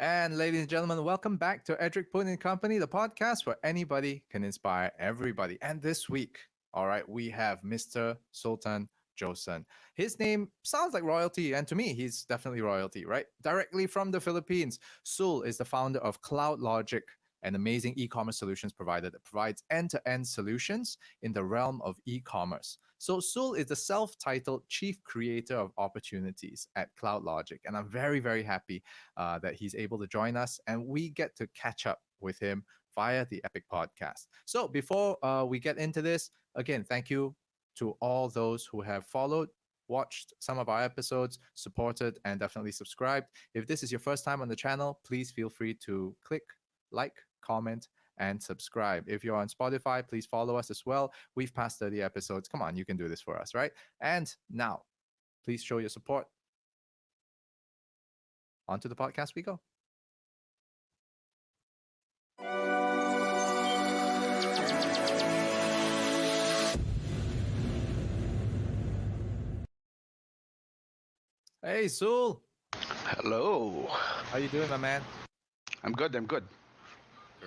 And ladies and gentlemen, welcome back to Edric Poon and Company, the podcast where anybody can inspire everybody. And this week, all right, we have Mr. Sultan Joson. His name sounds like royalty, and to me, he's definitely royalty, right? Directly from the Philippines. Sul is the founder of Cloud Logic, an amazing e-commerce solutions provider that provides end-to-end solutions in the realm of e-commerce. So Sul is the self-titled chief creator of opportunities at Cloud Logic, and I'm very, very happy that he's able to join us, and we get to catch up with him via the Epic podcast. So before we get into this, again, thank you to all those who have followed, watched some of our episodes, supported, and definitely subscribed. If this is your first time on the channel, please feel free to click like, comment, and subscribe. If you're on Spotify, please follow us as well. We've passed 30 episodes. Come on, you can do this for us, right? And now, please show your support. On to the podcast we go. Hey, Sul. Hello. How you doing, my man? I'm good. I'm good.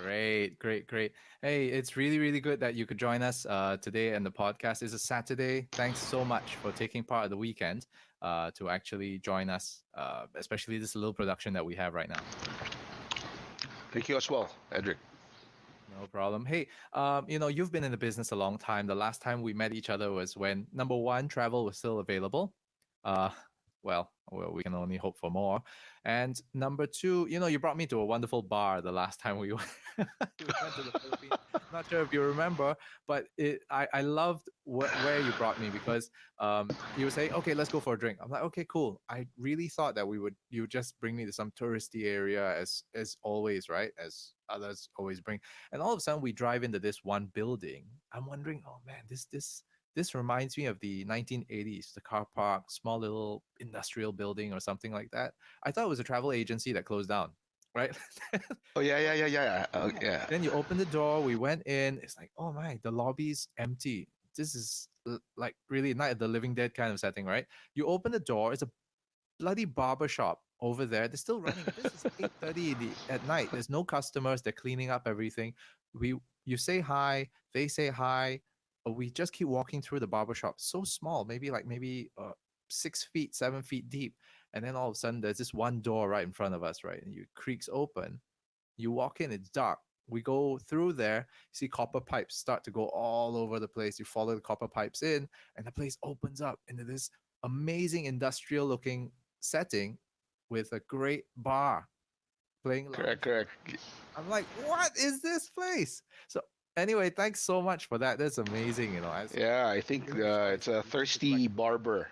Great, great, great. Hey, it's really, really good that you could join us today and the podcast. It's a Saturday. Thanks so much for taking part of the weekend to actually join us, especially this little production that we have right now. Thank you as well, Edric. No problem. Hey, you've been in the business a long time. The last time we met each other was when number one, travel was still available. Uh, well, we can only hope for more. And number two, you brought me to a wonderful bar the last time we went, we went to the Philippines. Not sure if you remember, but I loved where you brought me because you would say, okay, let's go for a drink. I'm like, okay, cool. I really thought that you would just bring me to some touristy area as always, right? As others always bring. And all of a sudden we drive into this one building. I'm wondering, oh man, this reminds me of the 1980s, the car park, small little industrial building or something like that. I thought it was a travel agency that closed down, right? Oh yeah. Yeah. Then you open the door, we went in. It's like, oh my, the lobby's empty. This is like really Night of the Living Dead kind of setting, right? You open the door, it's a bloody barber shop over there. They're still running. This is 8:30 at night. There's no customers. They're cleaning up everything. You say hi, they say hi. We just keep walking through the barber shop. So small, maybe 6 feet, 7 feet deep. And then all of a sudden there's this one door right in front of us, right? And you creaks open. You walk in, it's dark. We go through there, you see copper pipes start to go all over the place. You follow the copper pipes in, and the place opens up into this amazing industrial looking setting with a great bar playing loud. Correct. I'm like, what is this place? So anyway, thanks so much for that. That's amazing, Yeah, I think it's a thirsty barber.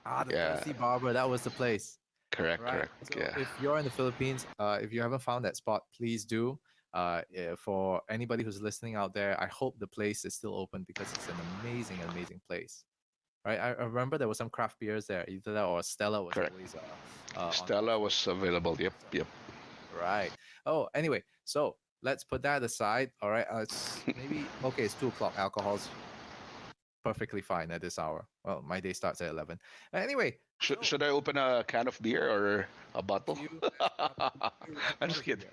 The Yeah. Thirsty Barber, that was the place. Correct. Right. So Yeah. if you're in the Philippines, if you haven't found that spot, please do. Yeah, for anybody who's listening out there, I hope the place is still open because it's an amazing, amazing place. Right. I remember there was some craft beers there, either that or Stella was Correct. always Stella was available. Yep. right. Oh, anyway, so let's put that aside. All right. It's maybe okay. It's 2 o'clock. Alcohol's perfectly fine at this hour. Well, my day starts at 11. Anyway, Should I open a can of beer or a bottle? I'm just kidding.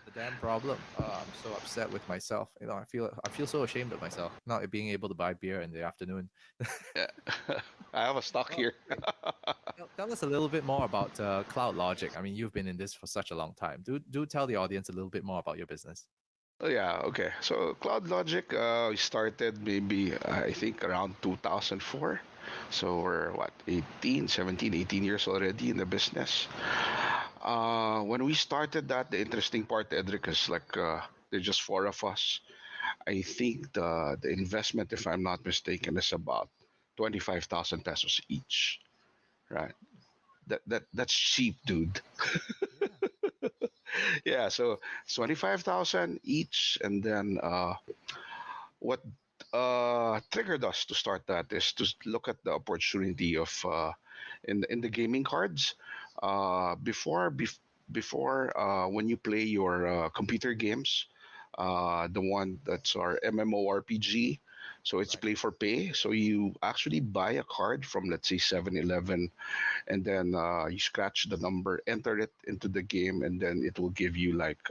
The damn problem. I'm so upset with myself. I feel so ashamed of myself not being able to buy beer in the afternoon. Yeah. I have a stock here. Tell us a little bit more about Cloud Logic. I mean, you've been in this for such a long time. Do tell the audience a little bit more about your business. Oh, yeah, okay. So Cloud Logic, we started maybe I think around 2004. So we're what 17, 18 years already in the business. When we started that, the interesting part, Edric, is like there's just four of us. I think the investment, if I'm not mistaken, is about 25,000 pesos each. Right. That's cheap, dude. Yeah, so it's 25,000 each, and then what triggered us to start that is to look at the opportunity of in the gaming cards. Before when you play your computer games, the one that's our MMORPG. So it's Right. play for pay. So you actually buy a card from, let's say, 7-Eleven, and then you scratch the number, enter it into the game, and then it will give you like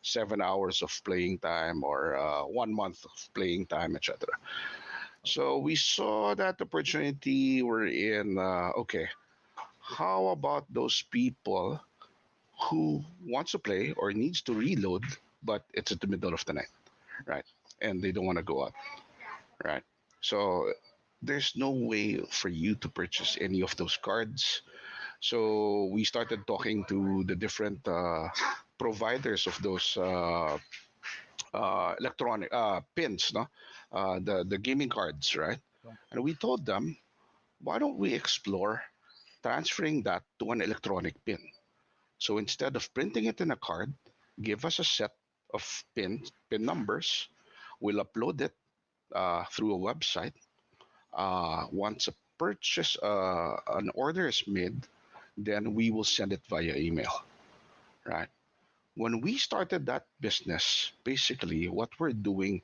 7 hours of playing time or 1 month of playing time, etc. Okay. So we saw that opportunity. We're in, okay, how about those people who wants to play or needs to reload, but it's at the middle of the night, right? And they don't want to go out, right? So there's no way for you to purchase any of those cards. So we started talking to the different providers of those electronic pins, no, the gaming cards, right? Right. And we told them, why don't we explore transferring that to an electronic pin? So instead of printing it in a card, give us a set of pin numbers. We'll upload it through a website. Once a purchase, an order is made, then we will send it via email, right? When we started that business, basically what we're doing,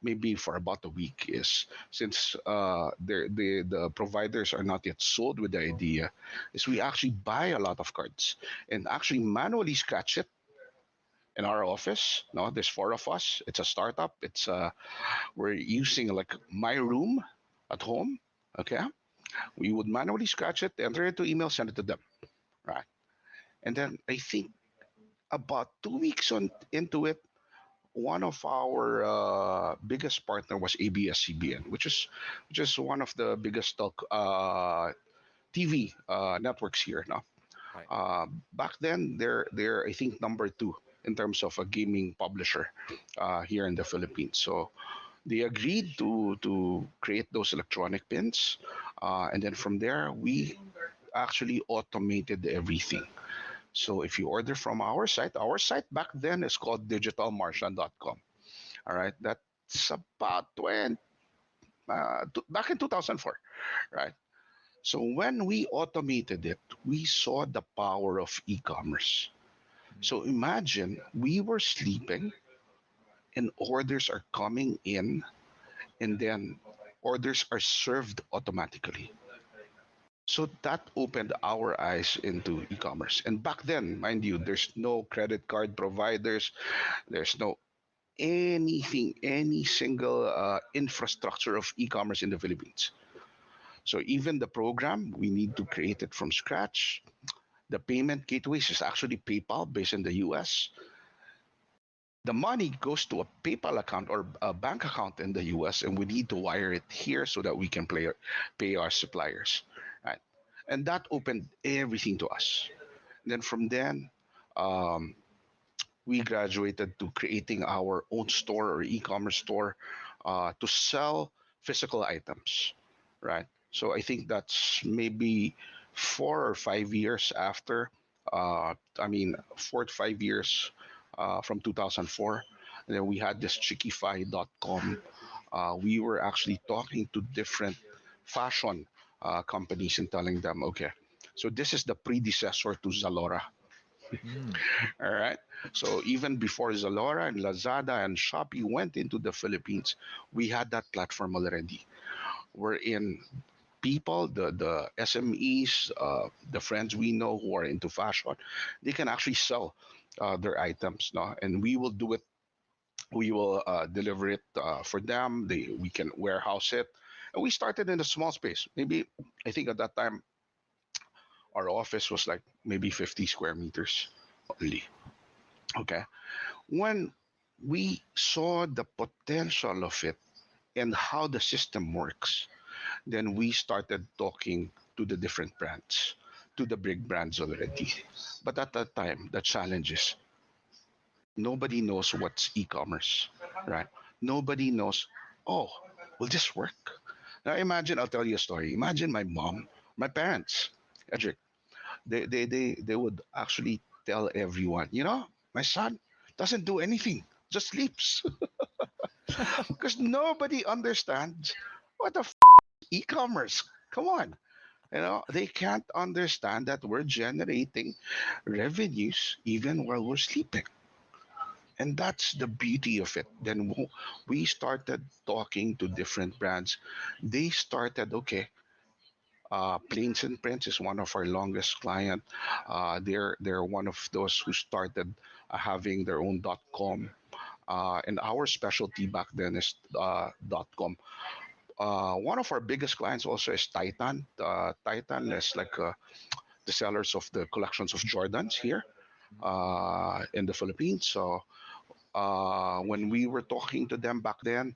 maybe for about a week, is since the providers are not yet sold with the idea, is we actually buy a lot of cards and actually manually scratch it in our office. No, there's four of us. It's a startup. We're using like my room at home. Okay, we would manually scratch it, enter it to email, send it to them. Right, and then I think about 2 weeks into it, one of our biggest partner was ABS-CBN, which is one of the biggest TV networks here now. Right. Back then, they're I think number two in terms of a gaming publisher here in the Philippines. So they agreed to create those electronic pins, and then from there we actually automated everything. So if you order from our site back then is called digitalmartian.com. All right, that's about back in 2004, right? So when we automated it, we saw the power of e-commerce. Mm. So imagine we were sleeping and orders are coming in, and then orders are served automatically. So that opened our eyes into e-commerce. And back then, mind you, there's no credit card providers, there's no anything, any single infrastructure of e-commerce in the Philippines. So even the program, we need to create it from scratch. The payment gateways is actually PayPal based in the US. The money goes to a PayPal account or a bank account in the US, and we need to wire it here so that we can pay our suppliers, right? And that opened everything to us. Then from then, um, we graduated to creating our own store or e-commerce store to sell physical items, right? So I think that's maybe 4 or 5 years after. I mean, 4 to 5 years from 2004. And then we had this chickify.com. We were actually talking to different fashion companies and telling them, okay, so this is the predecessor to Zalora. Mm. All right. So even before Zalora and Lazada and Shopee went into the Philippines, we had that platform already. We're in people, the SMEs, the friends we know who are into fashion, they can actually sell their items, no? And we will do it. We will deliver it for them. We can warehouse it. And we started in a small space. Maybe I think at that time our office was like maybe 50 square meters only. Okay. When we saw the potential of it and how the system works, then we started talking to the different brands, to the big brands already. But at that time, the challenge is nobody knows what's e-commerce, right? Nobody knows, oh, will this work? Now imagine, I'll tell you a story. Imagine my mom, my parents, Edric, they would actually tell everyone, my son doesn't do anything, just sleeps. Because nobody understands what the e-commerce. Come on. They can't understand that we're generating revenues even while we're sleeping. And that's the beauty of it. Then we started talking to different brands. They started, okay, Plains and Prince is one of our longest client. They're one of those who started having their own .com. And our specialty back then is .com. One of our biggest clients also is Titan. Titan is like the sellers of the collections of Jordans here in the Philippines. So when we were talking to them back then,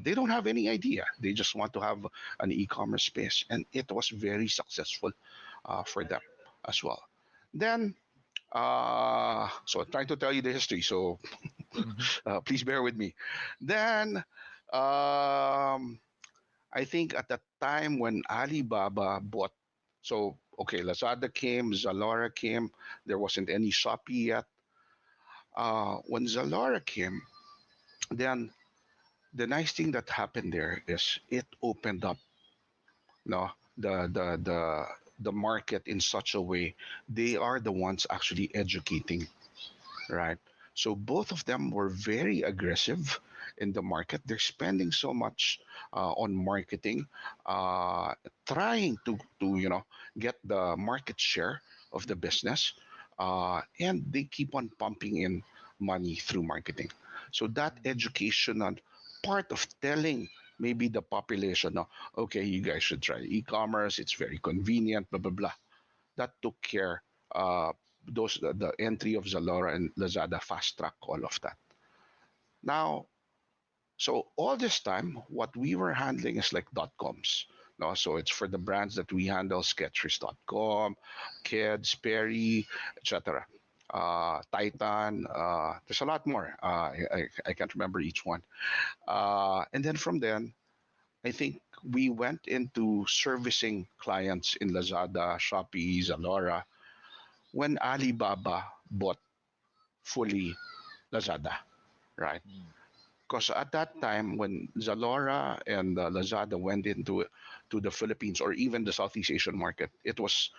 they don't have any idea. They just want to have an e-commerce space, and it was very successful for them as well. Then, so I'm trying to tell you the history. So Mm-hmm. please bear with me. Then, I think at the time when Alibaba bought, so okay, Lazada came, Zalora came. There wasn't any Shopee yet. When Zalora came, then the nice thing that happened there is it opened up no the market in such a way they are the ones actually educating, right? So both of them were very aggressive in the market. They're spending so much on marketing, uh, trying to get the market share of the business, and they keep on pumping in money through marketing. So that educational part of telling maybe the population, no, okay, you guys should try e-commerce. It's very convenient. Blah blah blah. That took care. Those the entry of Zalora and Lazada fast track all of that. Now, so all this time, what we were handling is like .coms. No, so it's for the brands that we handle: Skechers.com, Kids, Perry, etc. Titan. There's a lot more. I can't remember each one. And then from then, I think we went into servicing clients in Lazada, Shopee, Zalora when Alibaba bought fully Lazada, right? Because at that time, when Zalora and Lazada went into to the Philippines or even the Southeast Asian market, it was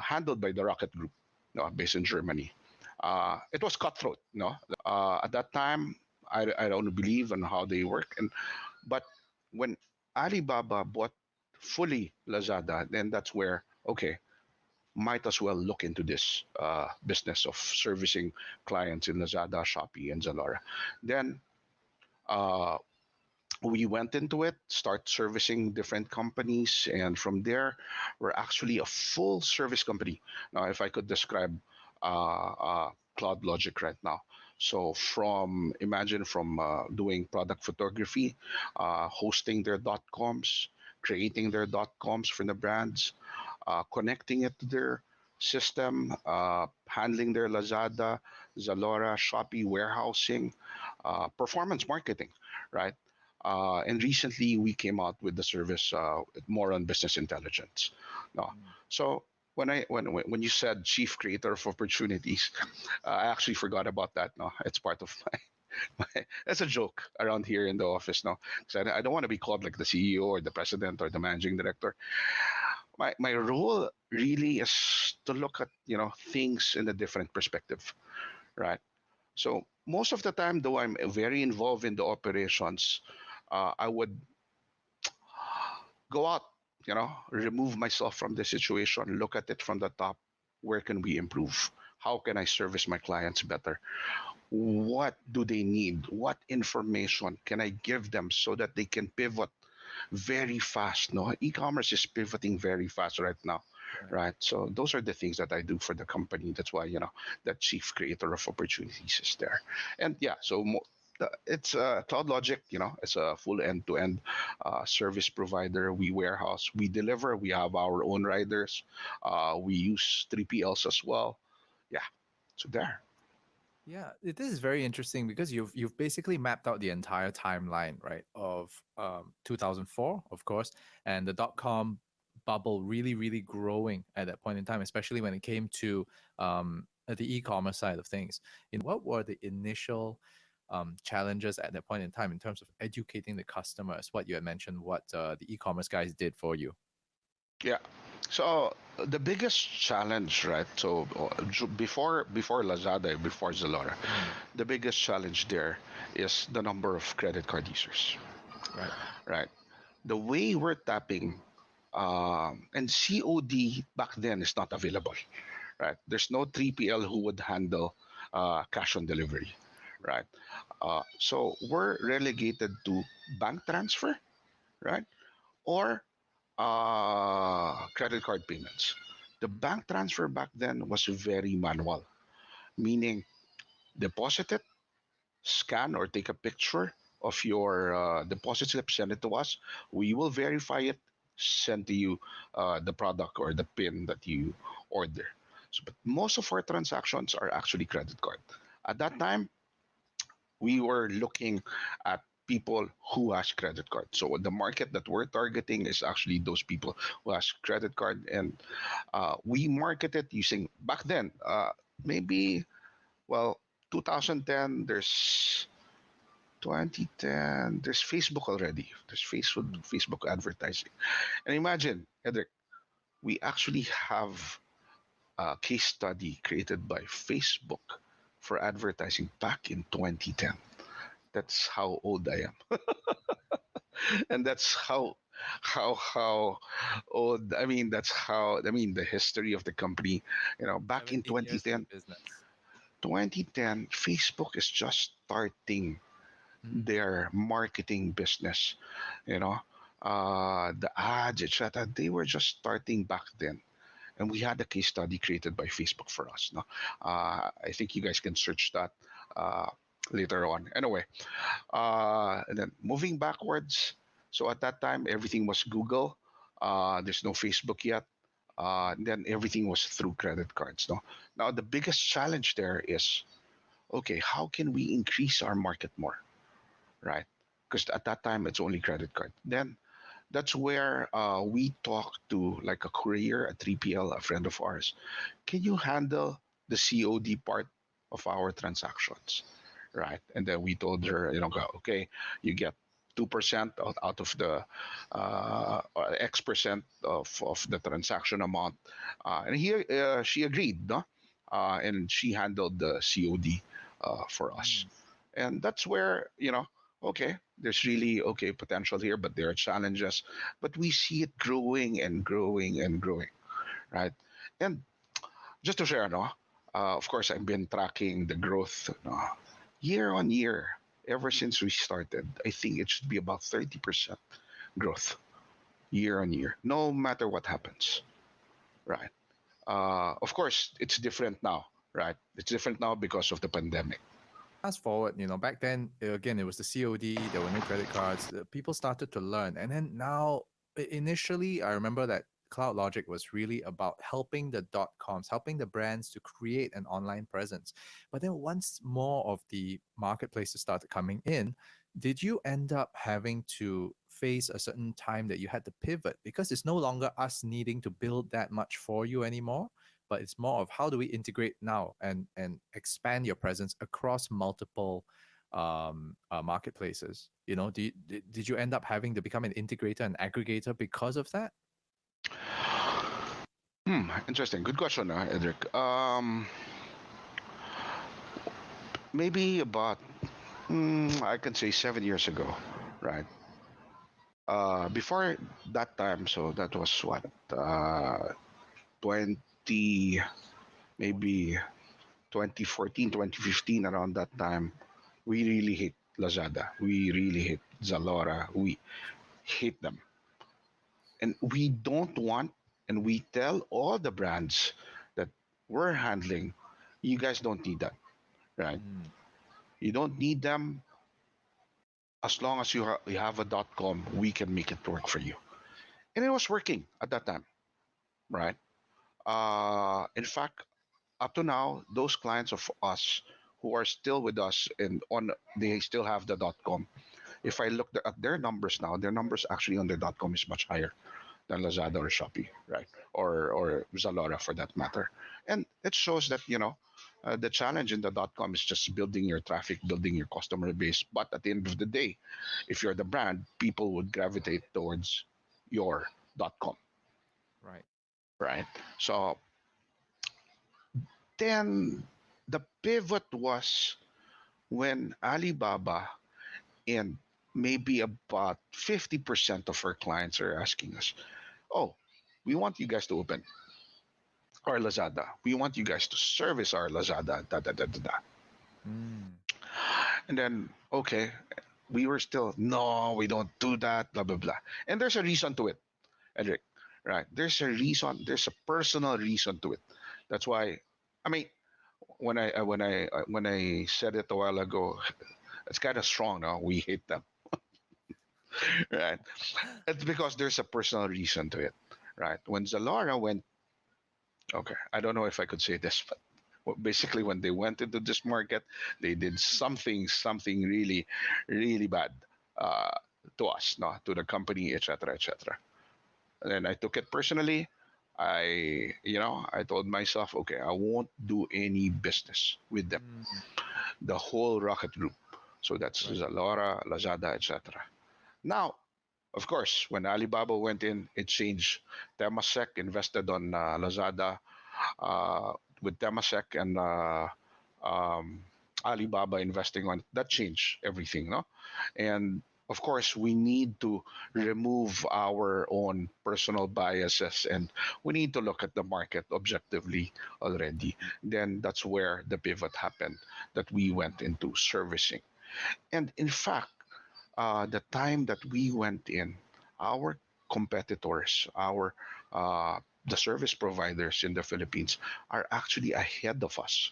handled by the Rocket Group, based in Germany. It was cutthroat, at that time, I don't believe in how they work, but when Alibaba bought fully Lazada, then that's where okay, might as well look into this business of servicing clients in Lazada, Shopee, and Zalora. Then uh, we went into it, start servicing different companies, and from there, we're actually a full service company. Now, if I could describe Cloud Logic right now. So from doing product photography, hosting their .coms, creating their .coms for the brands, connecting it to their system, handling their Lazada, Zalora, Shopee warehousing, performance marketing, right? And recently we came out with the service more on business intelligence. No. So when you said chief creator of opportunities, I actually forgot about that. No, it's part of that's a joke around here in the office. No, because I don't want to be called like the CEO or the president or the managing director. My role really is to look at things in a different perspective, right? So most of the time, though I'm very involved in the operations, I would go out, remove myself from the situation, look at it from the top. Where can we improve? How can I service my clients better? What do they need? What information can I give them so that they can pivot very fast? No, e-commerce is pivoting very fast right now, Right. right? So those are the things that I do for the company. That's why that chief creator of opportunities is there. And yeah, so it's Cloud Logic. It's a full end-to-end service provider. We warehouse, we deliver. We have our own riders. We use 3PLs as well. Yeah, so there. Yeah, this is very interesting because you've basically mapped out the entire timeline, right, of 2004, of course, and the .com bubble really growing at that point in time, especially when it came to the e-commerce side of things. What were the initial challenges at that point in time in terms of educating the customers? What you had mentioned, what the e-commerce guys did for you. Yeah. So the biggest challenge, right? So before Lazada, before Zalora, Mm, the biggest challenge there is the number of credit card users, right. right? The way we're tapping, and COD back then is not available, right? There's no 3PL who would handle cash on delivery, right? So we're relegated to bank transfer, right? Or credit card payments. The bank transfer back then was very manual, meaning deposit it, scan or take a picture of your deposit slip, send it to us. We will verify it, send to you the product or the pin that you order. So, but most of our transactions are actually credit card. At that time, we were looking at people who has credit card. So the market that we're targeting is actually those people who has credit card, and we market it using back then. Maybe well, 2010. There's 2010. There's Facebook already. There's Mm, Facebook advertising, and imagine, Edric, we actually have a case study created by Facebook for advertising back in 2010. That's how old I am. And that's how old, I mean, that's how, I mean, the history of the company, back in 17 years in the 2010. business. 2010, Facebook is just starting Mm, their marketing business, you know the ads, etc. They were just starting back then, and we had a case study created by Facebook for us, no. I think you guys can search that uh, later on. Anyway, and then moving backwards, so at that time everything was Google. There's no Facebook yet. And then everything was through credit cards. No, now the biggest challenge there is, okay, how can we increase our market more, right? Because at that time it's only credit card. Then that's where we talk to like a courier, a 3PL, a friend of ours. Can you handle the COD part of our transactions, right? And then we told her, okay, you get 2% out of the X% of the transaction amount, and here she agreed, no, and she handled the COD for us, mm. and that's where okay, there's really okay potential here, but there are challenges, but we see it growing and growing and growing, right? And just to share, no, of course, I've been tracking the growth, no, year on year ever since we started. I think it should be about 30% growth year on year, no matter what happens, right? Of course, it's different now, right? It's different now because of the pandemic. Fast forward, back then, again, it was the COD, there were no credit cards. People started to learn. And then now, initially, I remember that Cloud Logic was really about helping the dot coms, helping the brands to create an online presence. But then once more of the marketplaces started coming in, did you end up having to face a certain time that you had to pivot? Because it's no longer us needing to build that much for you anymore, but it's more of how do we integrate now and expand your presence across multiple marketplaces. Did you end up having to become an integrator and aggregator because of that? Interesting. Good question, Edric. Maybe about, I can say 7 years ago, right? Before that time, so that was what, 20, maybe 2014, 2015, around that time, we really hate Lazada. We really hate Zalora. We hate them. And we don't want, and we tell all the brands that we're handling, you guys don't need that, right? Mm, You don't need them. As long as you have a .com, we can make it work for you. And it was working at that time, right? In fact, up to now, those clients of us who are still with us and on, they still have the .com. If I look at their numbers now, their numbers actually on their .com is much higher than Lazada or Shopee, right? Or Zalora for that matter. And it shows that the challenge in the .com is just building your traffic, building your customer base. But at the end of the day, if you're the brand, people would gravitate towards your .com. right. right? So then the pivot was when Alibaba and maybe about 50% of our clients are asking us, oh, we want you guys to open our Lazada. We want you guys to service our Lazada, da da da da da. Mm. And then, okay, we were still, no, we don't do that, blah, blah, blah. And there's a reason to it, Edric, right? There's a reason, there's a personal reason to it. That's why, I mean, when I said it a while ago, it's kind of strong. No, we hate them, right? It's because there's a personal reason to it, right? When Zalora went, okay, I don't know if I could say this, but basically when they went into this market, they did something really, really bad uh, to us, no, to the company, etc., etc. And then I took it personally. I told myself, okay, I won't do any business with them. Mm. The whole Rocket Group. So that's Right. Zalora, Lazada, etc. Now, of course, when Alibaba went in, it changed. Temasek invested on Lazada uh, with Temasek and um, Alibaba investing on it. That changed everything, no? And of course, we need to remove our own personal biases and we need to look at the market objectively already. Then that's where the pivot happened that we went into servicing. And in fact, the time that we went in, our competitors, our the service providers in the Philippines are actually ahead of us,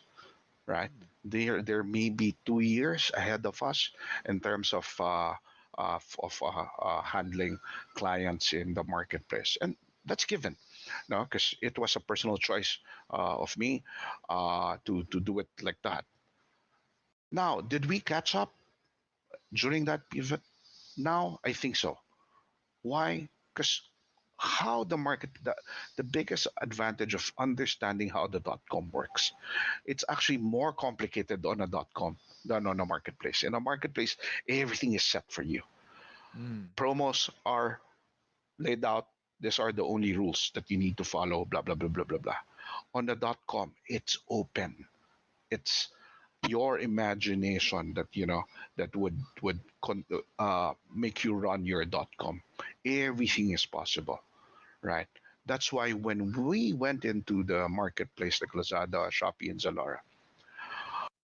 right? Mm. They're maybe 2 years ahead of us in terms of handling clients in the marketplace, and that's given, no, because it was a personal choice of me to do it like that. Now, did we catch up during that pivot? Now, I think so. Why? Because how the market, the biggest advantage of understanding how the dot com works, it's actually more complicated on a dot com than on a marketplace. In a marketplace, everything is set for you. Mm. Promos are laid out. These are the only rules that you need to follow, blah, blah, blah, blah, blah, blah. On the dot com, it's open. It's your imagination that that would make you run your dot com. Everything is possible, right? That's why when we went into the marketplace like Lazada, Shopee, and Zalora,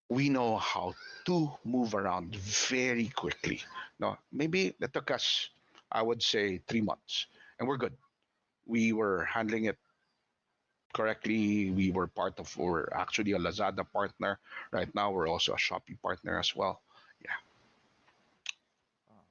we know how to move around very quickly. No, maybe that took us, I would say, 3 months, and we're good. We were handling it correctly. We're actually a Lazada partner. Right now, we're also a Shopee partner as well. Yeah. Wow.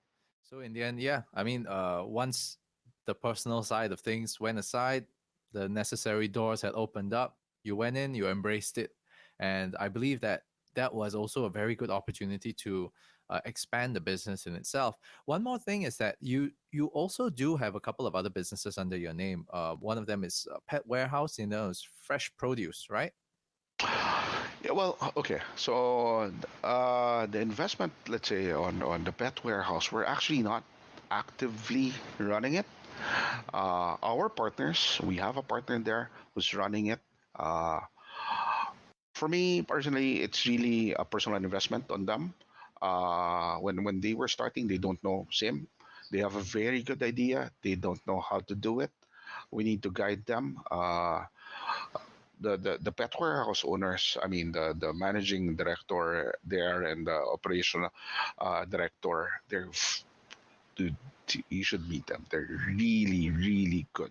So in the end, yeah, I mean, once the personal side of things went aside, the necessary doors had opened up. You went in, you embraced it, and I believe that that was also a very good opportunity to expand the business in itself. One more thing is that you also do have a couple of other businesses under your name. One of them is Pet Warehouse, it's fresh produce, right? Yeah, well, okay. So the investment, let's say, on the pet warehouse, we're actually not actively running it. Mhm. Our partners, we have a partner there who's running it. Uh, for me personally, it's really a personal investment on them. When they were starting, they don't know same. They have a very good idea. They don't know how to do it. We need to guide them. The pet warehouse owners, I mean the managing director there and the operational director, dude, you should meet them. They're really, really good.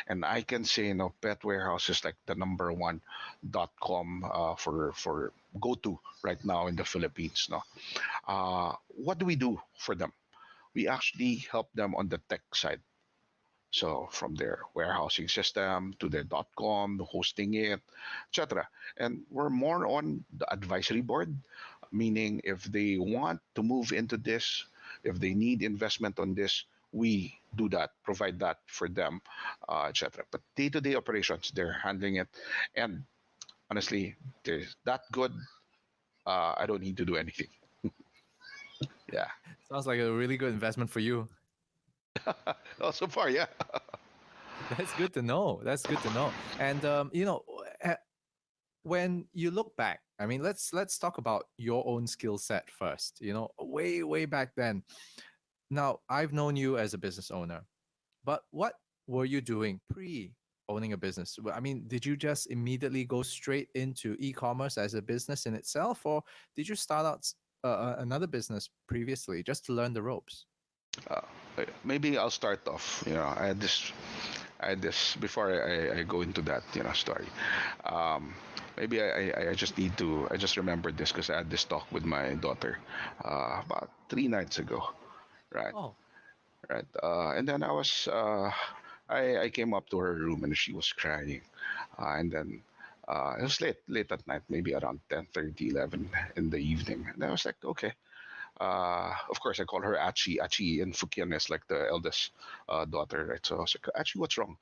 And I can say, Pet Warehouse is like the number one .com for go to right now in the Philippines. No, what do we do for them? We actually help them on the tech side. So from their warehousing system to their .com, hosting it, etc. And we're more on the advisory board, meaning if they want to move into this, if they need investment on this, we do that, provide that for them, etc. But day-to-day operations, they're handling it, and honestly, they're that good. I don't need to do anything. Yeah. Sounds like a really good investment for you. Oh, so far, yeah. That's good to know. That's good to know. And uh, when you look back, I mean, let's talk about your own skill set first. Way back then. Now, I've known you as a business owner, but what were you doing pre owning a business? I mean, did you just immediately go straight into e-commerce as a business in itself, or did you start out another business previously just to learn the ropes? Uh, Maybe I'll start off. I had this before I go into that story. Um, Maybe I just need to. I just remembered this because I had this talk with my daughter about 3 nights ago. Right, Oh, right. And then I came up to her room and she was crying, and then. It was late at night, maybe around 10:30, 11 in the evening. And I was like, okay, of course, I call her Achi. Achi in Fukien is like the eldest daughter, right? So I was like, Achi, what's wrong?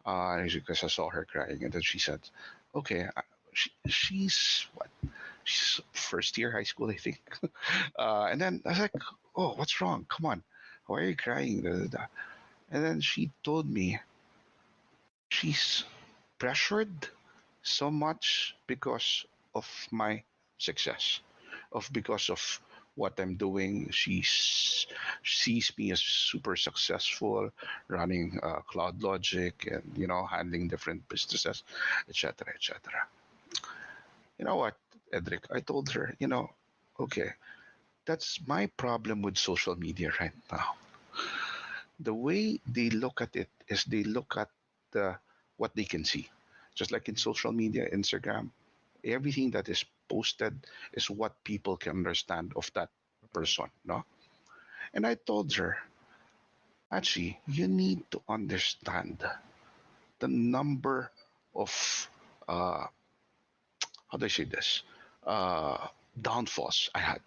Because I saw her crying, and then she said, "Okay, she's what? She's first year high school, I think." And then I was like, "Oh, what's wrong? Come on, why are you crying?" Da, da, da. And then she told me she's pressured so much because of my success, of because of what I'm doing. Sees me as super successful, running Cloud Logic and handling different businesses, etc., etc. You know what, Edric? I told her, okay, that's my problem with social media right now. The way they look at it is they look at the what they can see, just like in social media, Instagram, everything that is posted is what people can understand of that right. person, no? And I told her, actually, you need to understand the number of uh how do I say this uh downfalls I had.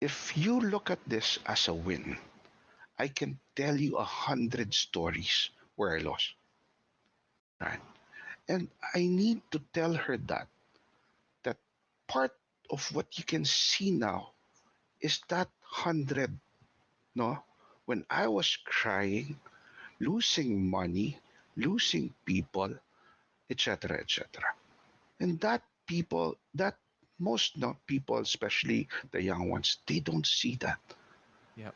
If you look at this as a win, I can tell you 100 stories where I lost, right? And I need to tell her that part of what you can see now is that 100, no? When I was crying, losing money, losing people, etc., etc. And that people, that most no, people, especially the young ones, they don't see that. Yep.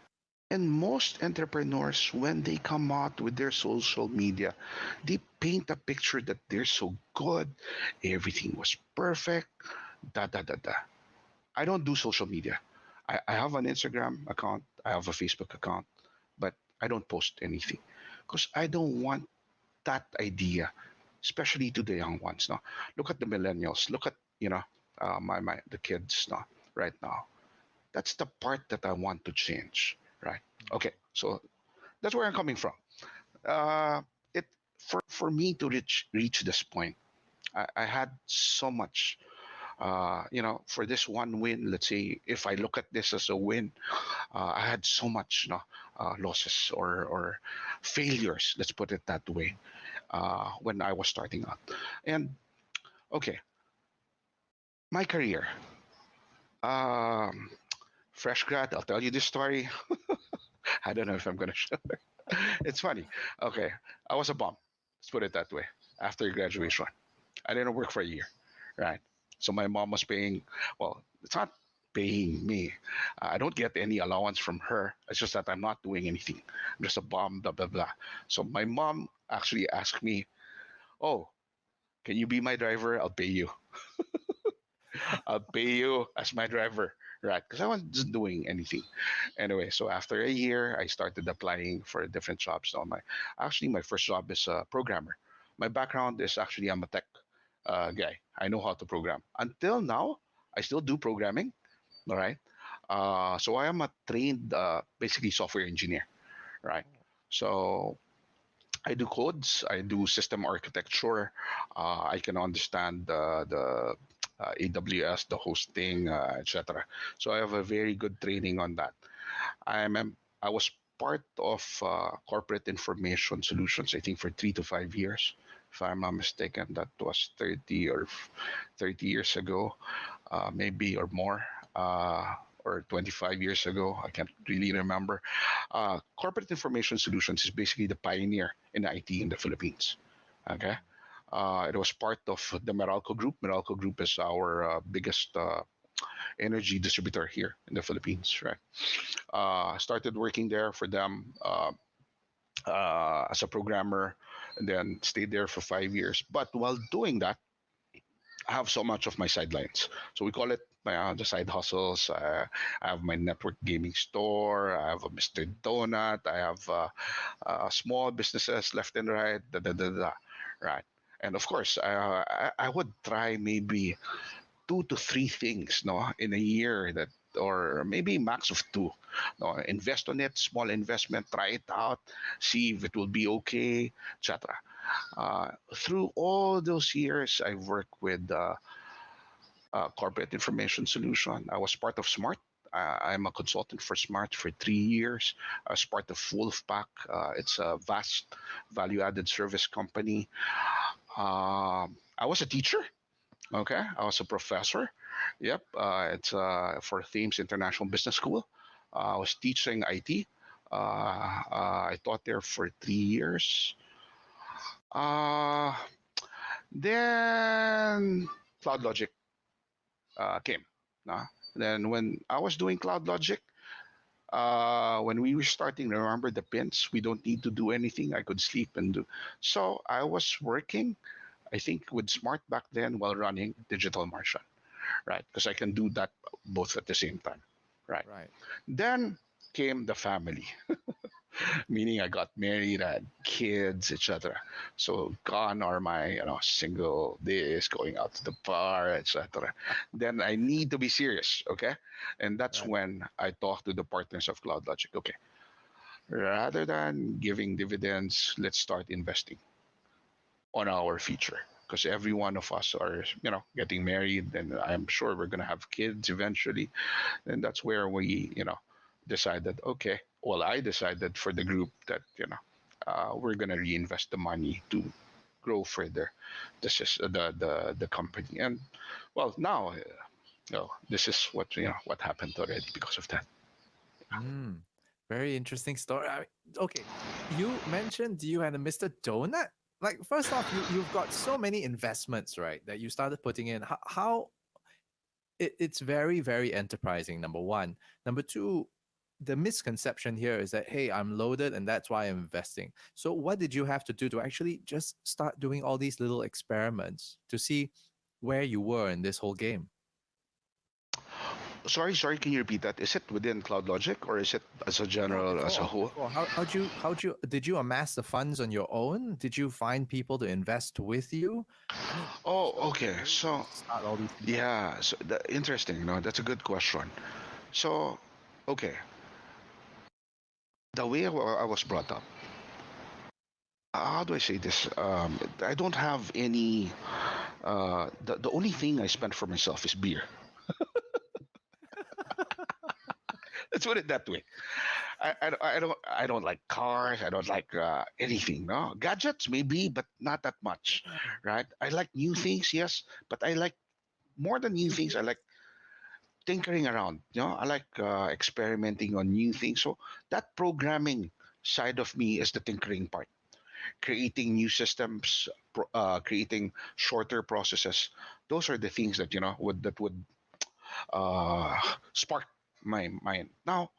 And most entrepreneurs, when they come out with their social media, they paint a picture that they're so good, everything was perfect, da da da da. I don't do social media. I have an Instagram account, I have a Facebook account, but I don't post anything because I don't want that idea, especially to the young ones. No, look at the millennials. Look at my the kids. No, right now. That's the part that I want to change. Right. Okay. So that's where I'm coming from. Uh, it for me to reach this point, I had so much for this one win, let's say if I look at this as a win, I had so much losses or failures, let's put it that way, when I was starting out. And okay, my career, um, fresh grad, I'll tell you this story. I don't know if I'm going to share. It's funny. Okay, I was a bum, let's put it that way, after Sure. graduation. I didn't work for a year, right? So my mom was paying. Well, it's not paying me. I don't get any allowance from her. It's just that I'm not doing anything. I'm just a bum. Blah blah blah. So my mom actually asked me, "Oh, can you be my driver? I'll pay you. I'll pay you as my driver." Right, because I wasn't just doing anything. Anyway, so after a year, I started applying for different jobs. Now, my first job is a programmer. My background is actually I'm a tech guy. I know how to program. Until now, I still do programming. All right. So I am a trained, basically software engineer. Right. Oh, So I do codes. I do system architecture. I can understand the AWS, the hosting, etc. So I have a very good training on that. I was part of corporate information solutions, I think, for 3 to 5 years. If I'm not mistaken, that was 30 or 30 years ago, maybe or more. or 25 years ago. I can't really remember. Corporate Information Solutions is basically the pioneer in IT in the Philippines. Okay. It was part of the Meralco Group. Meralco Group is our biggest energy distributor here in the Philippines, right? Started working there for them as a programmer, and then stayed there for 5 years. But while doing that, I have so much of my sidelines. So we call it the side hustles. I have my network gaming store. I have a Mr. Donut. I have small businesses left and right. Da, da, da, da, right. And of course, I would try maybe 2 to 3 things, no, in a year that, or maybe max of two. No, invest on it, small investment, try it out, see if it will be okay, etc. Through all those years, I worked with Corporate Information Solution. I was part of Smart. I'm a consultant for Smart for 3 years. I was part of Wolfpack. It's a vast value-added service company. I was a teacher. Okay, I was a professor. Yep, it's for Thames International Business School. I was teaching IT. I taught there for 3 years. Uh, then CloudLogic came. Then when I was doing CloudLogic, when we were starting, remember the pins? We don't need to do anything. I could sleep and do. So I was working, I think, with Smart back then while running Digital Martian, right? Because I can do that both at the same time, right? Right. Then came the family, meaning I got married, I had kids, etc. So gone are my single days, going out to the bar, etc. Then I need to be serious, okay? And that's Right. when I talked to the partners of CloudLogic. Okay, rather than giving dividends, let's start investing on our future, because every one of us are getting married, and I'm sure we're going to have kids eventually. And that's where we decided, okay, well, I decided for the group that we're going to reinvest the money to grow further the company. And well, now this is what happened already because of that. Mm, very interesting story. Okay, you mentioned you had a Mr. Donut. Like, first off, you've got so many investments, right? That you started putting in. How it's very very enterprising. Number one. Number two. The misconception here is that, hey, I'm loaded and that's why I'm investing. So what did you have to do to actually just start doing all these little experiments to see where you were in this whole game? Sorry, can you repeat that? Is it within CloudLogic, or is it as a No, general, as a before. whole? Before. How'd you did you amass the funds on your own? Did you find people to invest with you? I mean, Oh, so okay. where did you So start all these things? yeah, so interesting. No, that's a good question. So, okay, the way I was brought up. How do I say this? I don't have any. The only thing I spend for myself is beer. Let's put it that way. I don't like cars. I don't like anything. No gadgets, maybe, but not that much, Yeah. right? I like new things, yes, but I like more than new New things. I things. like tinkering around. I like experimenting on new things. So that programming side of me is the tinkering part, creating new systems, creating shorter processes. Those are the things that would uh, spark my mind. Now,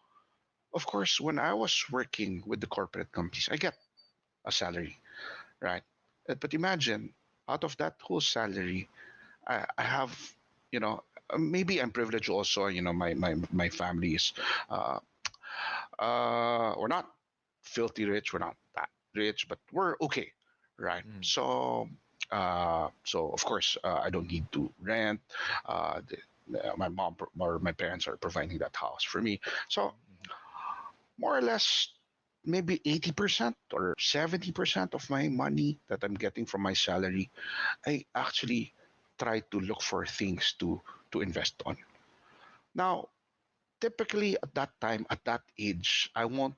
of course, when I was working with the corporate companies, I get a salary, right? But imagine, out of that whole salary, I have, you know, maybe I'm privileged also. My family is, uh, we're not filthy rich, we're not that rich, but we're okay, right? Mm. So of course, I don't need to rent. My mom or my parents are providing that house for me. So Mhm. more or less, maybe 80% or 70% of my money that I'm getting from my salary, I actually try to look for things to invest on. Now, typically at that time, at that age, I won't.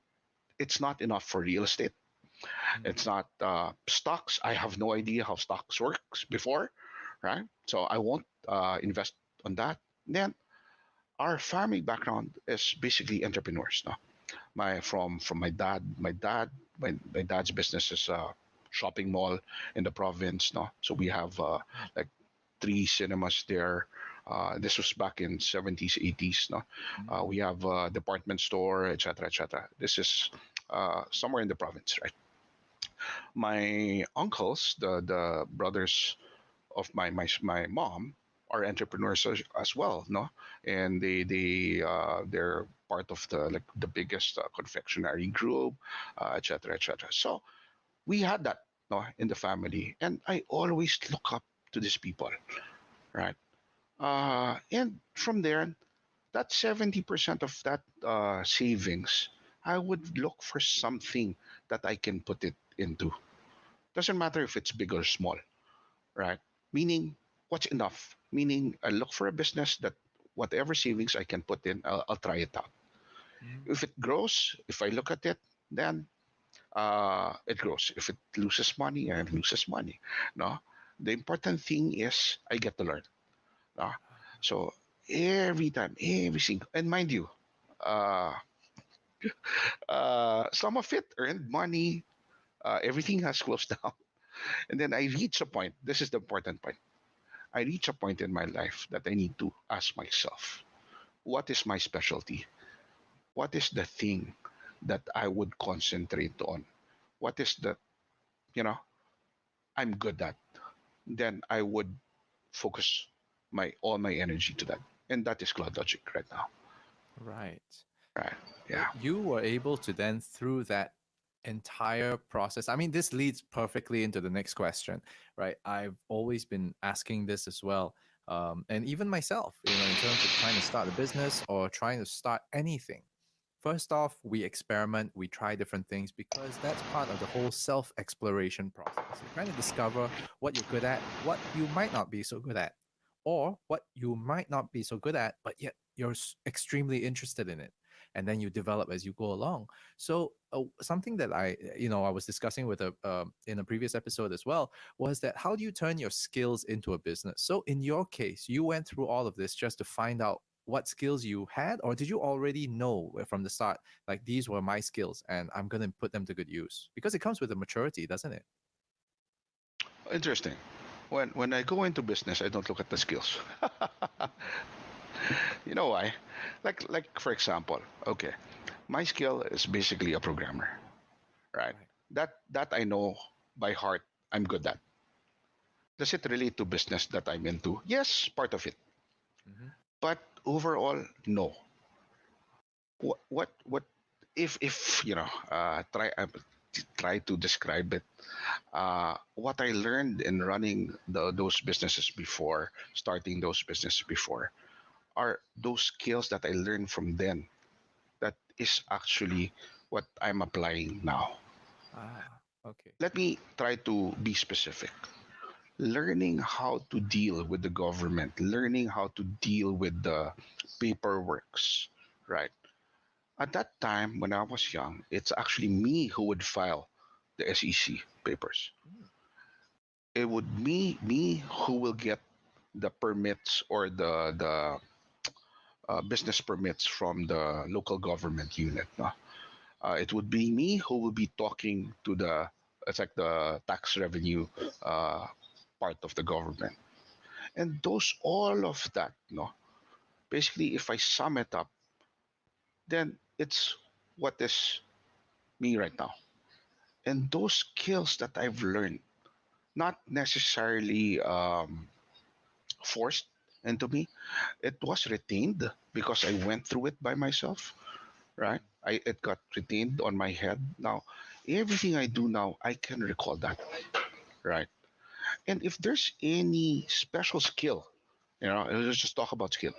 It's not enough for real estate. Mm. It's not stocks. I have no idea how stocks works before, right? So I won't invest on that. Then Our family background is basically entrepreneurs. No, from my dad. My dad's business is a shopping mall in the province. No, so we have like three cinemas there. This was back in 70s, 80s. No, we have a department store, etc., etc. This is somewhere in the province, right? My uncles, the brothers of my mom, are entrepreneurs as well, no, and they're part of the biggest confectionery group, etc., etc. So we had that, no, in the family, and I always look up to these people, right? And from there, that 70% of that savings, I would look for something that I can put it into. Doesn't matter if it's big or small, right? Meaning, what's enough? Meaning, I look for a business that whatever savings I can put in, I'll try it out. If it grows, if I look at it, then it grows. If it loses money, it loses money. No, the important thing is I get to learn. No? So every time, every single, and mind you, uh, some of it earned money. Everything has closed down, and then I reach a point. This is the important point. I reach a point in my life that I need to ask myself, what is my specialty? What is the thing that I would concentrate on? What is the, you know, I'm good at? Then I would focus my all my energy to that. And that is Cloud Logic right now. Right. Right. So Yeah. you were able to then, through that entire process, I mean, this leads perfectly into the next question, right? I've always been asking this as well. And even myself, in terms of trying to start a business or trying to start anything. First off, we experiment, we try different things because that's part of the whole self exploration process. You're trying to discover what you're good at, what you might not be so good at, or what you might not be so good at, but yet you're extremely interested in it. And then you develop as you go along. So something that I was discussing with a in a previous episode as well was that how do you turn your skills into a business? So in your case, you went through all of this just to find out what skills you had, or did you already know from the start, like these were my skills and I'm going to put them to good use? Because it comes with a maturity, doesn't it? Interesting. When I go into business, I don't look at the skills. You know why? Like for example, okay, my skill is basically a programmer, right? Right. That I know by heart. I'm good at. Does it relate to business that I'm into? Yes, part of it. Mm-hmm. But overall, no. What if try to describe it. What I learned in running those businesses before, starting those businesses before, are those skills that I learned from then. That is actually what I'm applying now. Ah, okay. Let me try to be specific. Learning how to deal with the government, learning how to deal with the paperworks, right? At that time, when I was young, it's actually me who would file the SEC papers. Mm. It would me who will get the permits or the business permits from the local government unit. No? It would be me who will be talking to the it's like the tax revenue uh, part of the government, and those all of that. No, basically, if I sum it up, then it's what is me right now. And those skills that I've learned, not necessarily forced into me, it was retained because I went through it by myself, right? It got retained on my head. Now, everything I do now, I can recall that, right? And if there's any special skill, let's just talk about skill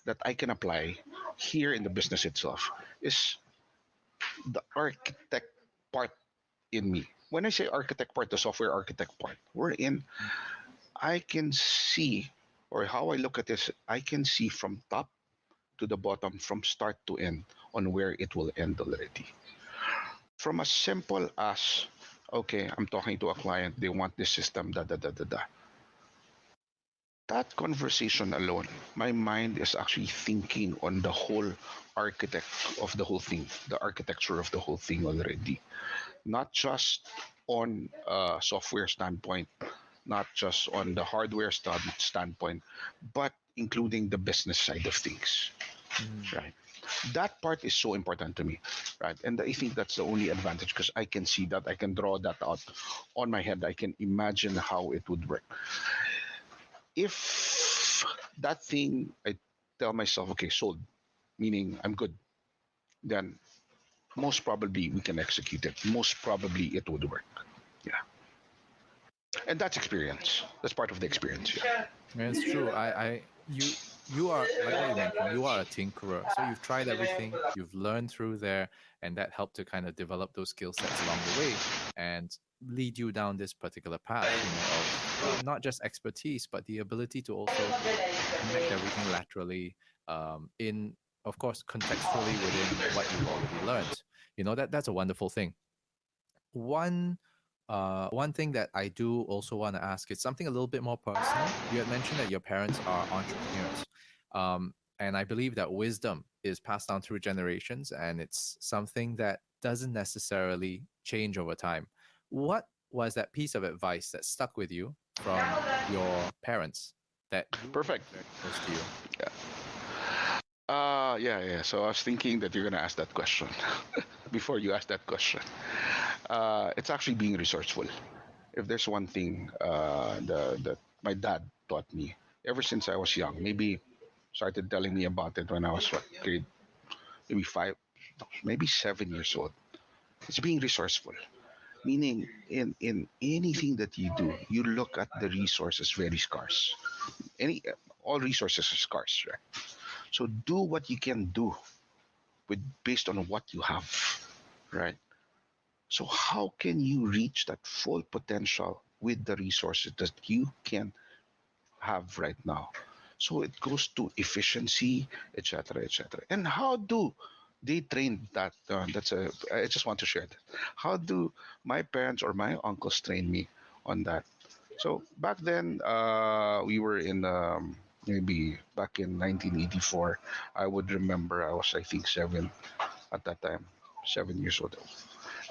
that I can apply here in the business itself, is the architect part in me. When I say architect part, the software architect part, we're in, I can see, or how I look at this, I can see from top to the bottom, from start to end, on where it will end already. From as simple as, okay, I'm talking to a client, they want this system, da da da da da. that conversation alone, my mind is actually thinking on the whole architect of the whole thing, the architecture of the whole thing already, not just on a software standpoint, not just on the hardware standpoint, but including the business side of things, Mm. right? That part is so important to me, right? And I think that's the only advantage because I can see that, I can draw that out on my head, I can imagine how it would work. If that thing, I tell myself, okay, sold, meaning I'm good, then most probably we can execute it. Most probably it would work. Yeah. And that's experience. That's part of the experience. Yeah. Yeah, it's true. You are like what you mentioned. You are a tinkerer, so you've tried everything. You've learned through there, and that helped to kind of develop those skill sets along the way, and lead you down this particular path. You know, of not just expertise, but the ability to also connect everything laterally, in of course contextually within what you've already learned. You know that's a wonderful thing. One one thing that I do also want to ask is something a little bit more personal. You had mentioned that your parents are entrepreneurs, and I believe that wisdom is passed down through generations, and it's something that doesn't necessarily change over time. What was that piece of advice that stuck with you from your parents that you hold Perfect. very close to you? Yeah. Yeah. So I was thinking that you're gonna ask that question. Before you ask that question, it's actually being resourceful. If there's one thing that my dad taught me ever since I was young, maybe started telling me about it when I was what grade, maybe five, no, maybe 7 years old. It's being resourceful, meaning in anything that you do, you look at the resources very scarce. Any All resources are scarce, right? So do what you can do with based on what you have, right? So how can you reach that full potential with the resources that you can have right now? So it goes to efficiency, etc., etc. And how do they train that? That's a. I just want to share that. How do my parents or my uncles train me on that? So back then, we were in maybe back in 1984. I would remember I was I think seven at that time, 7 years old.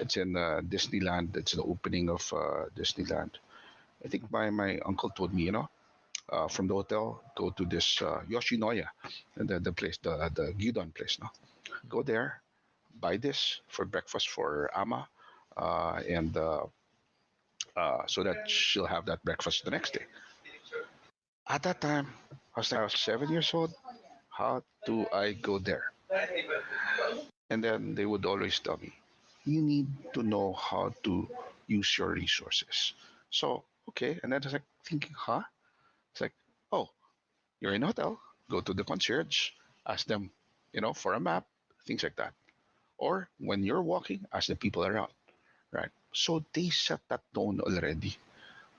It's in Disneyland. It's the opening of Disneyland. I think my uncle told me, from the hotel, go to this Yoshinoya, the place, the gyudon place. No, go there, buy this for breakfast for Ama, and so that she'll have that breakfast the next day. At that time, I was 7 years old. How do I go there? And then they would always tell me, you need to know how to use your resources. So, okay. And then I was like thinking, huh? It's like, oh, you're in a hotel, go to the concierge, ask them, for a map, things like that. Or when you're walking, ask the people around, right? So they set that tone already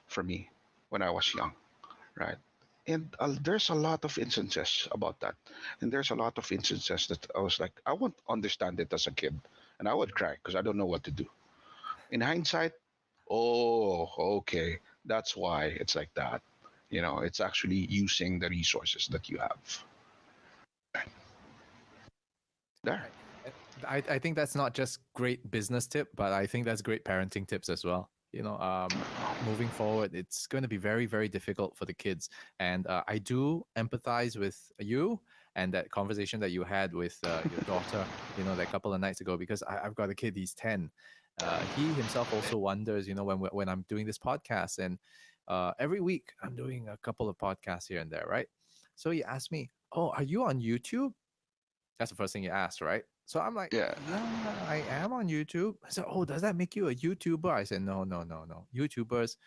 for me when I was young, right? And there's a lot of instances about that. And there's a lot of instances that I was like, I won't understand it as a kid. And I would cry because I don't know what to do. In hindsight, oh, okay, that's why it's like that. It's actually using the resources that you have. There. Right. I think that's not just great business tip, but I think that's great parenting tips as well. Moving forward, it's going to be very, very difficult for the kids. And I do empathize with you and that conversation that you had with your daughter, that couple of nights ago, because I've got a kid, he's 10. He himself also wonders, when I'm doing this podcast, and every week I'm doing a couple of podcasts here and there, right? So he asked me, "Oh, are you on YouTube?" That's the first thing you asked, right? So I'm like, Yeah. yeah, I am on YouTube. I said, oh, does that make you a YouTuber? I said, no, no, no, no. YouTubers,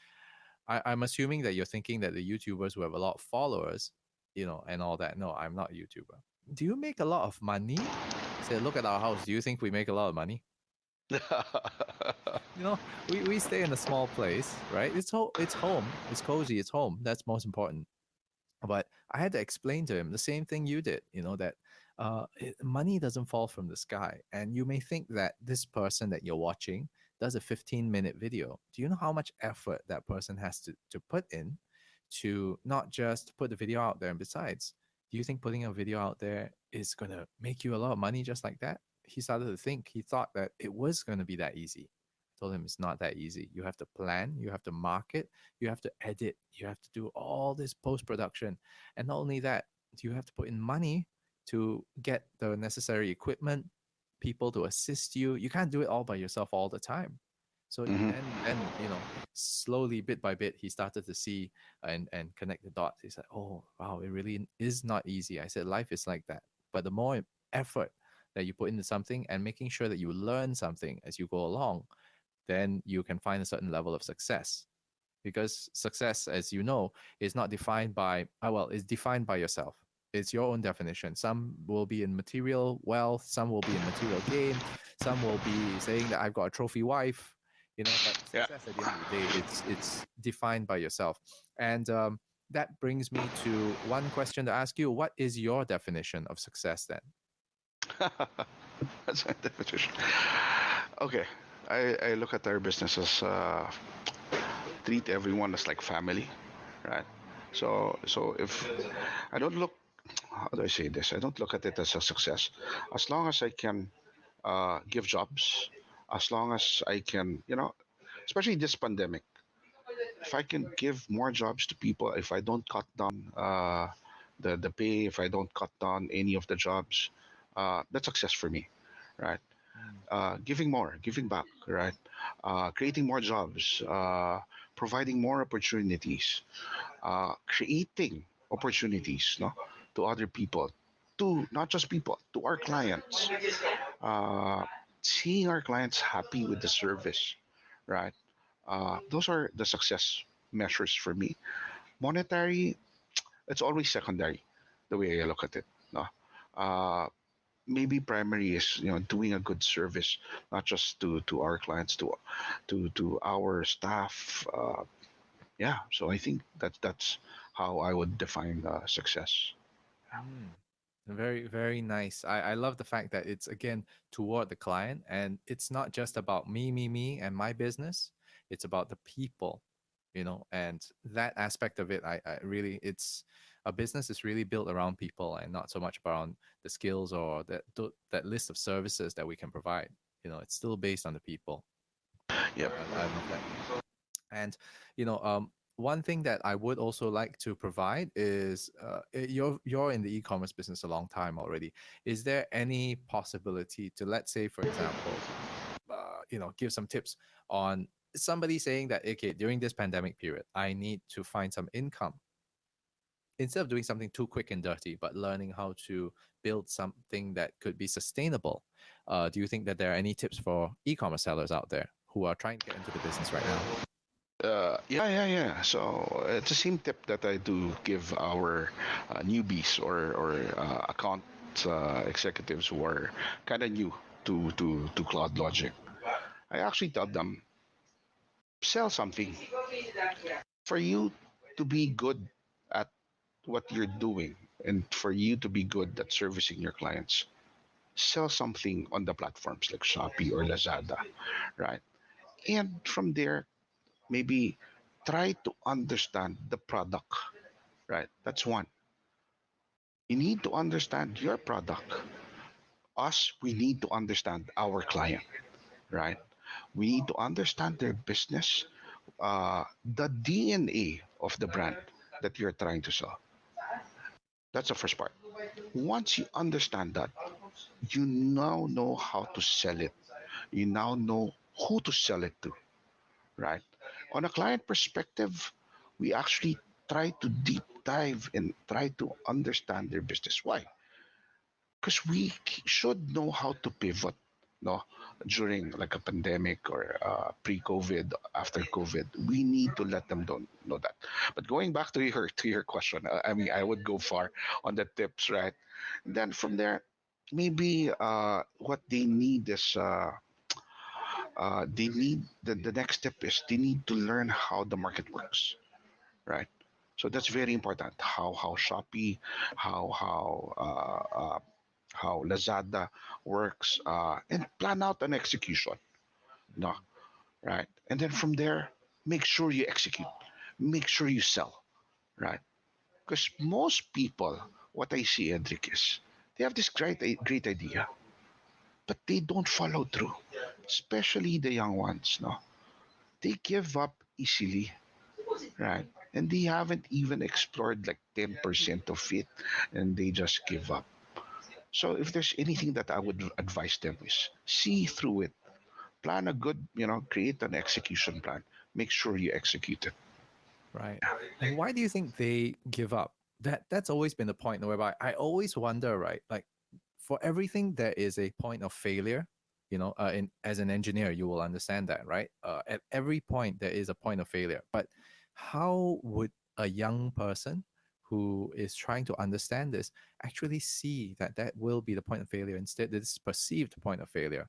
I'm assuming that you're thinking that the YouTubers who have a lot of followers, and all that. No, I'm not a YouTuber. Do you make a lot of money? I said, look at our house. Do you think we make a lot of money? We stay in a small place, right? It's home. It's cozy. It's home. That's most important. But I had to explain to him the same thing you did, that money doesn't fall from the sky. And you may think that this person that you're watching does a 15-minute video. Do you know how much effort that person has to put in to not just put the video out there. And besides, do you think putting a video out there is going to make you a lot of money just like that? He started to think, he thought that it was going to be that easy. I told him it's not that easy. You have to plan, you have to market, you have to edit, you have to do all this post production. And not only that, you have to put in money to get the necessary equipment, people to assist you. You can't do it all by yourself all the time. So Mm-hmm. then slowly, bit by bit, he started to see and connect the dots. He's like, oh wow, it really is not easy. I said life is like that, but the more effort that you put into something and making sure that you learn something as you go along, then you can find a certain level of success. Because success, as you know, is not defined by well, it's defined by yourself. It's your own definition. Some will be in material wealth, some will be in material gain, some will be saying that I've got a trophy wife, but Yeah. success at the end of the day, it's defined by yourself. And that brings me to one question to ask you. What is your definition of success then? That's my definition. Okay. I look at our business as treat everyone as like family, right? So if I don't look, how do I say this? I don't look at it as a success. As long as I can give jobs, as long as I can, especially this pandemic, if I can give more jobs to people, if I don't cut down the pay, if I don't cut down any of the jobs, that's success for me, right? Mm, Giving more, giving back, right? Creating more jobs, providing more opportunities, creating opportunities, no, to other people, to not just people, to our clients. Uh, Seeing our clients happy with the service, right? Those are the success measures for me. Monetary, it's always secondary, the way I look at it. No, uh, maybe primary is doing a good service, not just to our clients, to our staff. Yeah, so I think that's how I would define success. mm. Very, very nice. I love the fact that it's again toward the client and it's not just about me, and my business. It's about the people, and that aspect of it, I really, it's a business is really built around people and not so much around the skills or that list of services that we can provide. It's still based on the people. Yep. I love that. And one thing that I would also like to provide is you're in the e-commerce business a long time already. Is there any possibility to, let's say, for example, give some tips on somebody saying that, okay, during this pandemic period, I need to find some income instead of doing something too quick and dirty, but learning how to build something that could be sustainable. Do you think that there are any tips for e-commerce sellers out there who are trying to get into the business right now? Yeah. So it's the same tip that I do give our newbies or account executives who are kind of new to Cloud Logic. I actually tell them sell something for you to be good at what you're doing and for you to be good at servicing your clients. Sell something on the platforms like Shopee or Lazada, right? And from there, maybe try to understand the product, right? That's one. You need to understand your product. Us, we need to understand our client, right? We need to understand their business, the DNA of the brand that you're trying to sell. That's the first part. Once you understand that, you now know how to sell it. You now know who to sell it to, right? On a client perspective, we actually try to deep dive and try to understand their business. Why? Because we should know how to pivot, no, during like a pandemic or pre-COVID, after COVID. We need to let them know that. But going back to your question, I mean, I would go far on the tips, right? And then from there, maybe what they need is they need the next step is they need to learn how the market works, right? So that's very important. How Shopee, how Lazada works, and plan out an execution. No, right? And then from there, make sure you execute. Make sure you sell. right? Because most people, what I see, Edric, is they have this great idea, but they don't follow through. Especially the young ones, no, they give up easily, right? And they haven't even explored like 10% of it, and they just give up. So if there's anything that I would advise them is see through it, plan a good, create an execution plan, make sure you execute it. Right. And why do you think they give up? That's always been the point whereby I always wonder, right? Like for everything there is a point of failure. In as an engineer, you will understand that, right? At every point there is a point of failure. But how would a young person who is trying to understand this actually see that that will be the point of failure instead this perceived point of failure?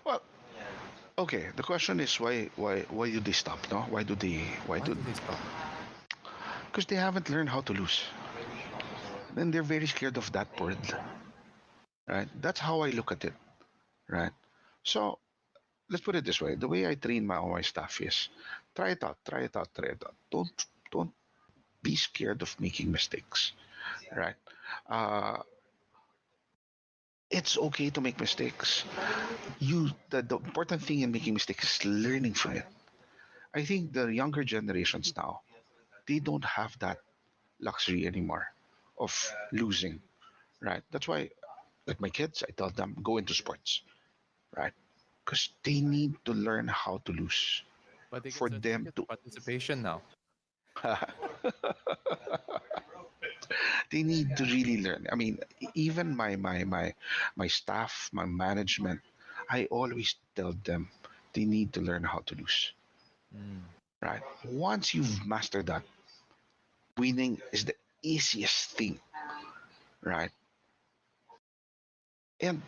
Well, okay. The question is why do they stop? No, why Why do do they stop? because they haven't learned how to lose. Then they're very scared of that word, right? That's how I look at it, right? So let's put it this way: the way I train all my staff is try it out, try it out, try it out. Don't be scared of making mistakes, right? Uh, it's okay to make mistakes. The important thing in making mistakes is learning from it. I think the younger generations now, they don't have that luxury anymore of losing, right? That's why, like my kids, I tell them go into sports, right? Because they need to learn how to lose But they get for them certificates to. of participation now. They need to really learn. I mean, even my staff, my management, I always tell them they need to learn how to lose, Mm, right? Once you've mastered that, winning is the easiest thing, right? And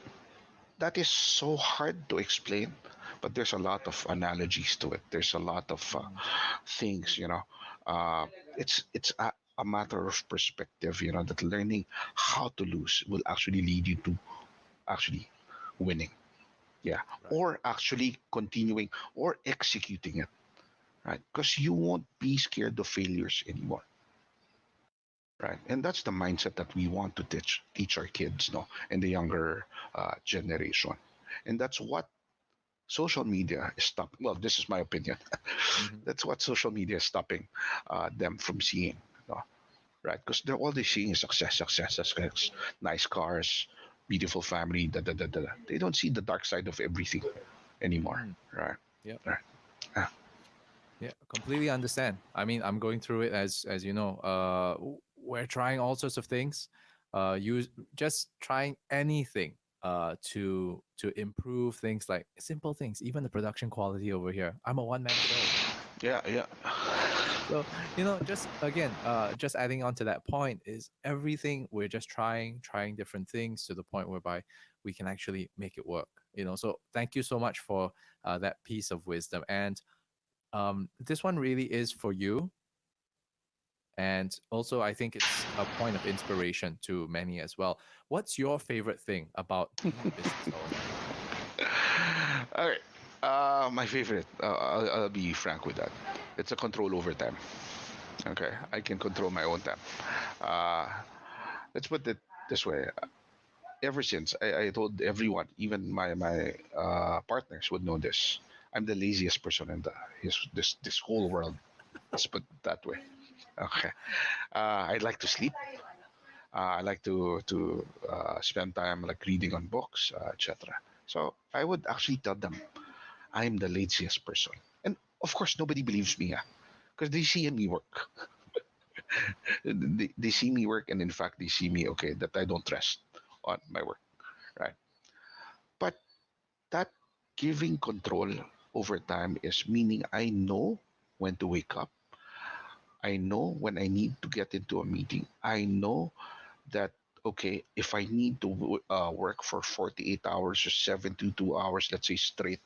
that is so hard to explain, but there's a lot of analogies to it. There's a lot of mm, things, uh, it's a matter of perspective, that learning how to lose will actually lead you to actually winning, yeah, right. or actually continuing or executing it, right? Because you won't be scared of failures anymore, right? And that's the mindset that we want to teach our kids, no, and the younger generation. And that's what social media is stopping. Well, this is my opinion. Mhm. That's what social media is stopping them from seeing, no? Right? Because they're all they seeing is success, success, success, nice cars, beautiful family. Da, da, da, da. They don't see the dark side of everything anymore, Mm, right? yep. Right. Ah, Yeah, completely understand. I mean, I'm going through it as you know. We're trying all sorts of things. Use just trying anything to improve things like simple things, even the production quality over here. I'm a one man show. yeah, yeah. So, just again, just adding on to that point is everything we're just trying different things to the point whereby we can actually make it work. So thank you so much for that piece of wisdom. And this one really is for you. And also, I think it's a point of inspiration to many as well. What's your favorite thing about being a business owner? All right. My favorite. I'll be frank with that. It's a control over time. Okay, I can control my own time. Uh, let's put it this way. Ever since I told everyone, even my partners would know this. I'm the laziest person in this whole world. Let's put it that way. Okay. I like to sleep. I like to spend time like reading on books, etc. So I would actually tell them I'm the laziest person, and of course nobody believes me, because they see me work. They see me work, and in fact they see me okay that I don't rest on my work, right? But that giving control over time is meaning I know when to wake up. I know when I need to get into a meeting. I know that okay, if I need to work for 48 hours or 72 hours, let's say straight,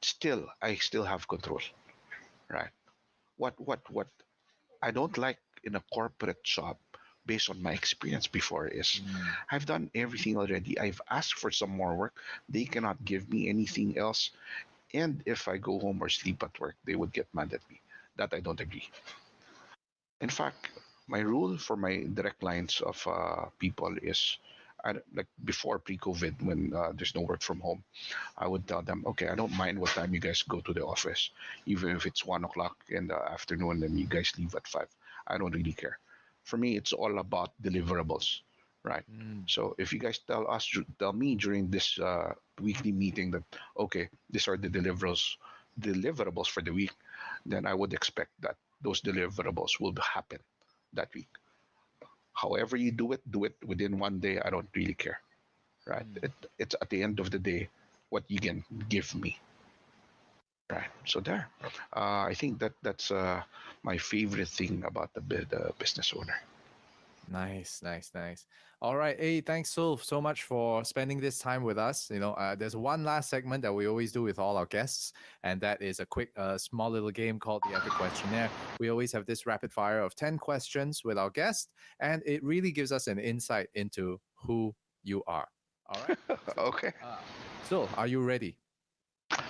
still I still have control, right? What I don't like in a corporate job, based on my experience before, is Mm, I've done everything already. I've asked for some more work. They cannot give me anything else. And if I go home or sleep at work, they would get mad at me. That I don't agree. In fact, my rule for my direct lines of people is, like before pre-COVID, when there's no work from home, I would tell them, okay, I don't mind what time you guys go to the office, even if it's 1 o'clock in the afternoon and you guys leave at 5. I don't really care. For me, it's all about deliverables, right? Mm, So if you guys tell me during this weekly meeting that, okay, these are the deliverables for the week, then I would expect that those deliverables will happen that week. However you do it within one day. I don't really care, right? mm. It's at the end of the day what you can give me, right? So there, I think that's my favorite thing about the business owner. Nice, nice, nice. All right. Hey, thanks so much for spending this time with us. There's one last segment that we always do with all our guests, and that is a quick, small little game called the Epic Questionnaire. We always have this rapid fire of 10 questions with our guest, and it really gives us an insight into who you are. All right. So, Okay, Sul, are you ready?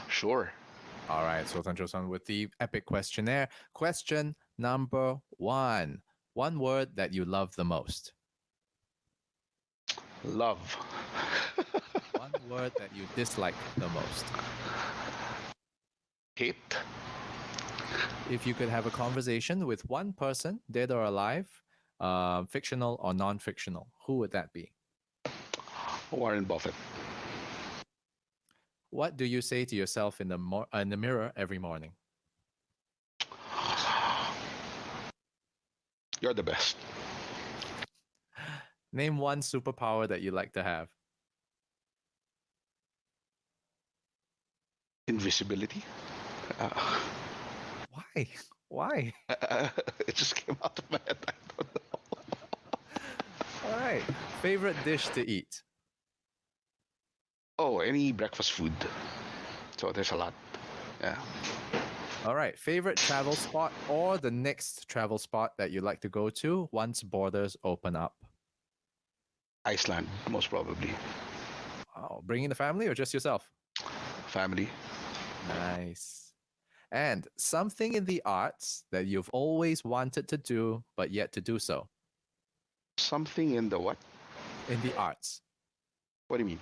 sure. All right, Sultan Joson with the Epic Questionnaire. Question number one. One word that you love the most. Love, One word that you dislike the most. hate, If you could have a conversation with one person, dead or alive, fictional or non fictional, who would that be? Warren Buffett. What do you say to yourself in the mirror every morning? You're the best. Name one superpower that you like to have. Invisibility. Uh, Why? Why? it just came out of my head. I don't know. All right. Favorite dish to eat. Oh, any breakfast food. So there's a lot. Yeah. All right. Favorite travel spot or the next travel spot that you'd like to go to once borders open up? Iceland, most probably. Wow. Bringing the family or just yourself? Family. Nice. And something in the arts that you've always wanted to do, but yet to do so. Something in the what? In the arts. What do you mean?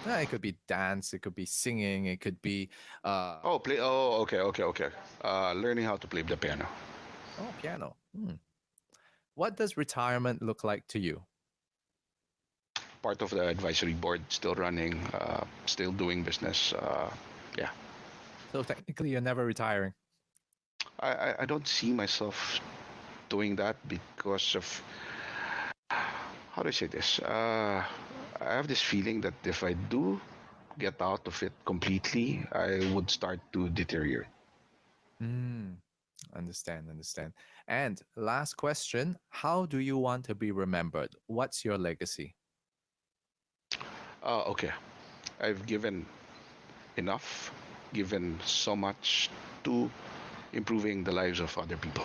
It could be dance, it could be singing, it could be Oh, play. Oh, okay, okay, okay. Learning how to play the piano. piano. What does retirement look like to you? Part of the advisory board, still running, still doing business. Yeah, So technically you're never retiring. I don't see myself doing that because of, how do I say this? I have this feeling that if I do get out of it completely, I would start to deteriorate. Mm, understand. And last question, how do you want to be remembered? What's your legacy? Okay, I've given enough, given so much to improving the lives of other people.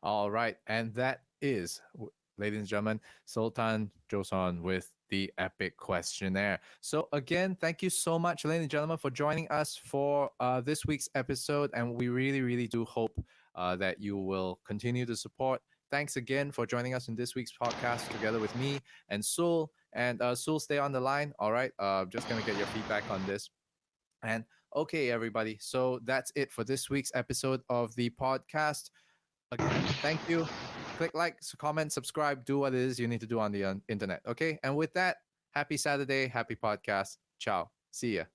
All right. And that is, ladies and gentlemen, Sultan Joson with the Epic Questionnaire. So, again, thank you so much, ladies and gentlemen, for joining us for this week's episode. And we really, really do hope that you will continue to support. Thanks again for joining us in this week's podcast together with me and Sul. And Sul, stay on the line. All right. Just going to get your feedback on this. And okay, everybody. So that's it for this week's episode of the podcast. Again, thank you. Click like, comment, subscribe, do what it is you need to do on the internet. Okay. And with that, happy Saturday, happy podcast. Ciao. See ya.